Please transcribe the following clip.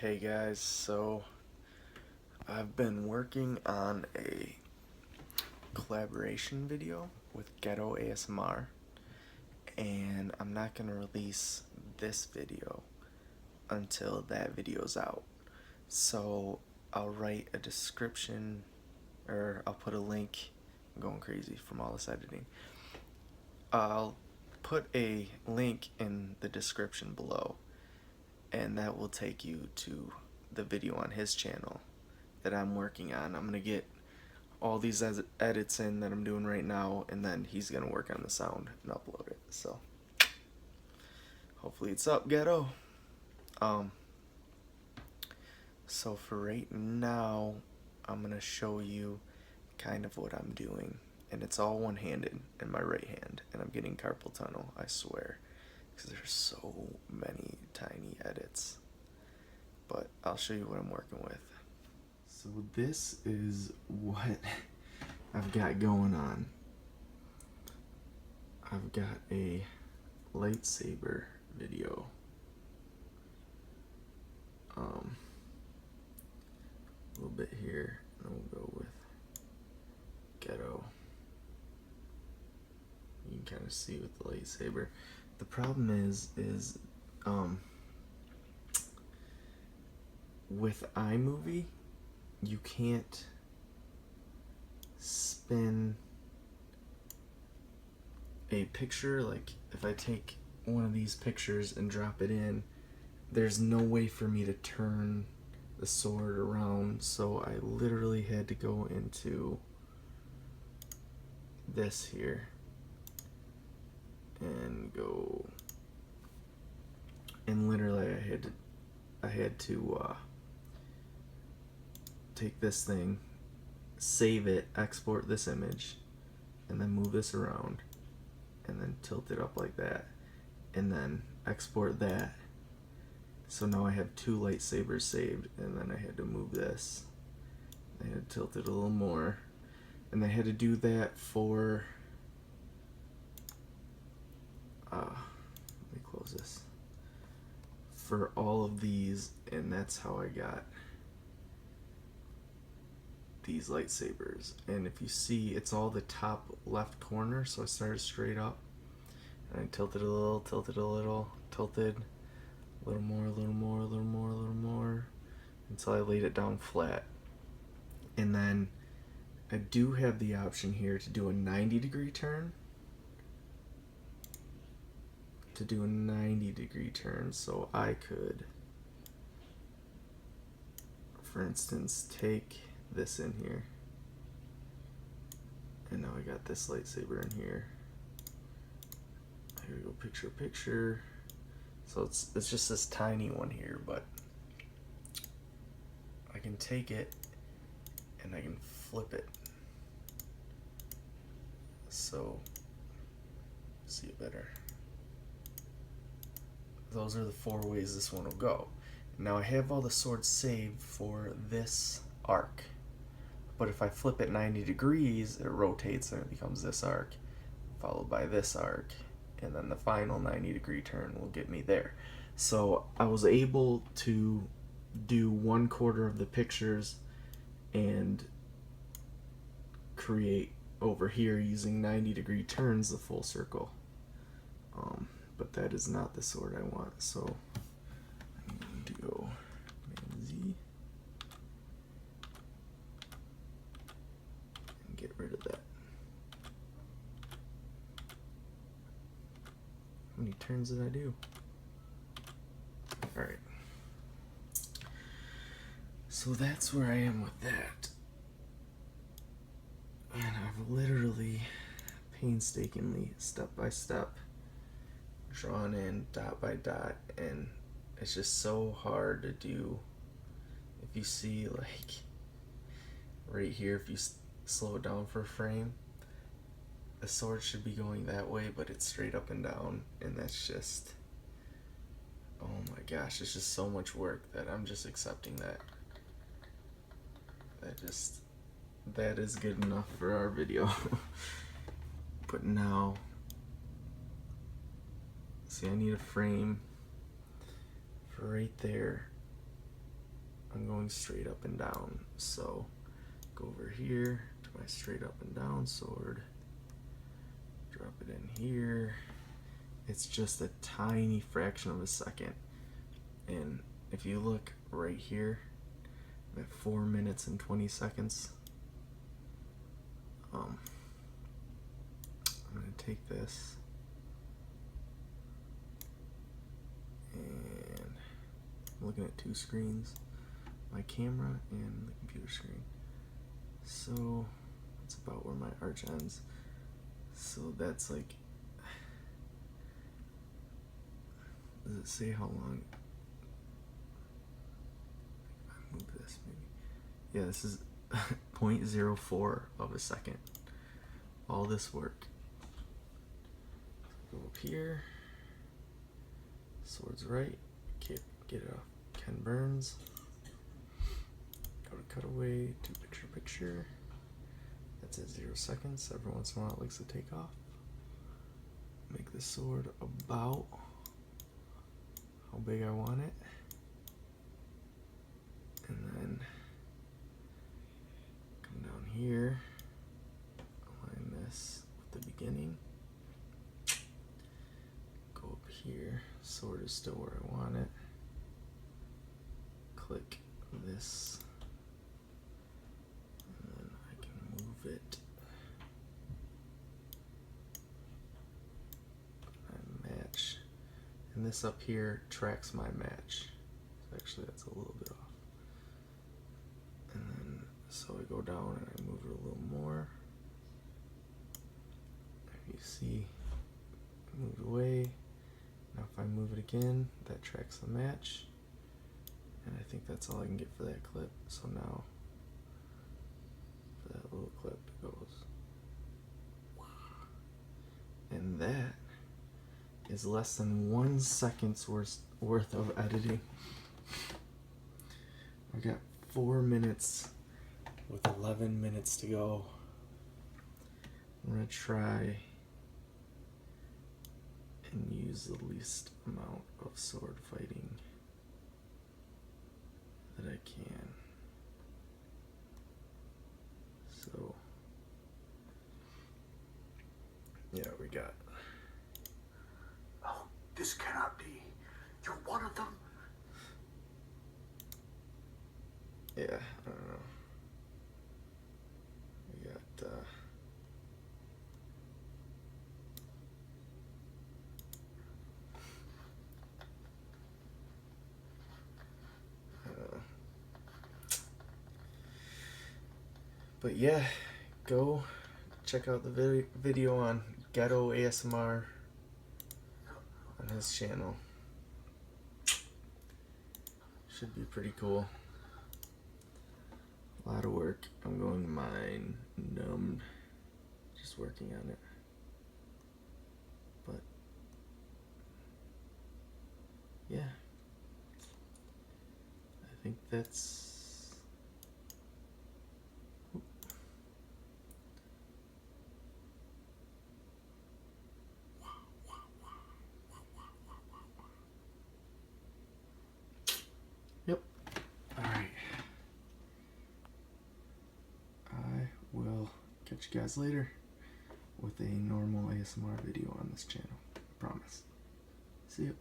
Hey guys, so I've been working on a collaboration video with GhettoASMR, and I'm not going to release this video until that video's out. So I'll write a description, or I'll put a link. I'm going crazy from all this editing. I'll put a link in the description below, and that will take you to the video on his channel that I'm working on. I'm gonna get all these edits in that I'm doing right now, and then he's gonna work on the sound and upload it. So hopefully it's up, Ghetto. So for right now, I'm gonna show you kind of what I'm doing, and it's all one-handed in my right hand, and I'm getting carpal tunnel, I swear, because there's so many tiny edits. But I'll show you what I'm working with. So this is what I've got going on. I've got a lightsaber video. A little bit here, and then we'll go with Ghetto. You can kind of see with the lightsaber. The problem is with iMovie, you can't spin a picture. Like if I take one of these pictures and drop it in, there's no way for me to turn the sword around, so I literally had to go into this here and go, and literally I had to take this thing, save it, export this image, and then move this around, and then tilt it up like that, and then export that. So now I have two lightsabers saved, and then I had to move this. I had to tilt it a little more, and I had to do that for let me close this, for all of these, and that's how I got these lightsabers. And if you see, it's all the top left corner, so I started straight up, and I tilted a little, tilted a little, tilted a little more, a little more, a little more, a little more, until I laid it down flat. And then I do have the option here to do a 90-degree turn. So I could, for instance, take this in here, and now I got this lightsaber in here. Here we go, picture picture. So it's just this tiny one here, but I can take it and I can flip it, so see it better. Those are the 4 ways this one will go. Now I have all the swords saved for this arc, but if I flip it 90 degrees, it rotates and it becomes this arc, followed by this arc, and then the final 90-degree turn will get me there. So I was able to do 1/4 of the pictures and create over here using 90-degree turns the full circle. But that is not the sword I want, so I'm going to go Command Z and get rid of that. How many turns did I do? Alright. So that's where I am with that. And I've literally, painstakingly, step by step, drawn in dot by dot, and it's just so hard to do. If you see, like, right here, if you slow it down for a frame, the sword should be going that way, but it's straight up and down, and that's just, oh my gosh, it's just so much work that I'm just accepting that. That is good enough for our video. But now, see, I need a frame for right there, I'm going straight up and down. So go over here to my straight up and down sword, drop it in here. It's just a tiny fraction of a second. And if you look right here, I'm at 4 minutes and 20 seconds. I'm going to take this and I'm looking at two screens, my camera and the computer screen. So that's about where my arch ends. So that's like, does it say how long? If I move this maybe. Yeah, this is 0.04 of a second. All this work. Go up here. Sword's right. Get it off. Ken Burns. Go to cutaway to picture. That's at 0 seconds. Every once in a while it likes to take off. Make the sword about how big I want it. And then come down here, align this with the beginning. Go up here, sword is still where I want it. Click this, and then I can move it. And match. And this up here tracks my match. So actually that's a little bit off. And then, so I go down and I move it a little more. You see, move it away. Now if I move it again, that tracks the match. And I think that's all I can get for that clip. So now, for that little clip, it goes. And that is less than 1 second's worth of editing. I got 4 minutes with 11 minutes to go. I'm gonna try and use the least amount of sword fighting that I can. So, yeah, we got. Oh, this cannot be. You're one of them? Yeah, I don't know. We got, but yeah, go check out the video on GhettoASMR on his channel. Should be pretty cool. A lot of work. I'm going mine numbed, just working on it. But yeah, I think that's. Yep. All right. I will catch you guys later with a normal ASMR video on this channel. I promise. See you.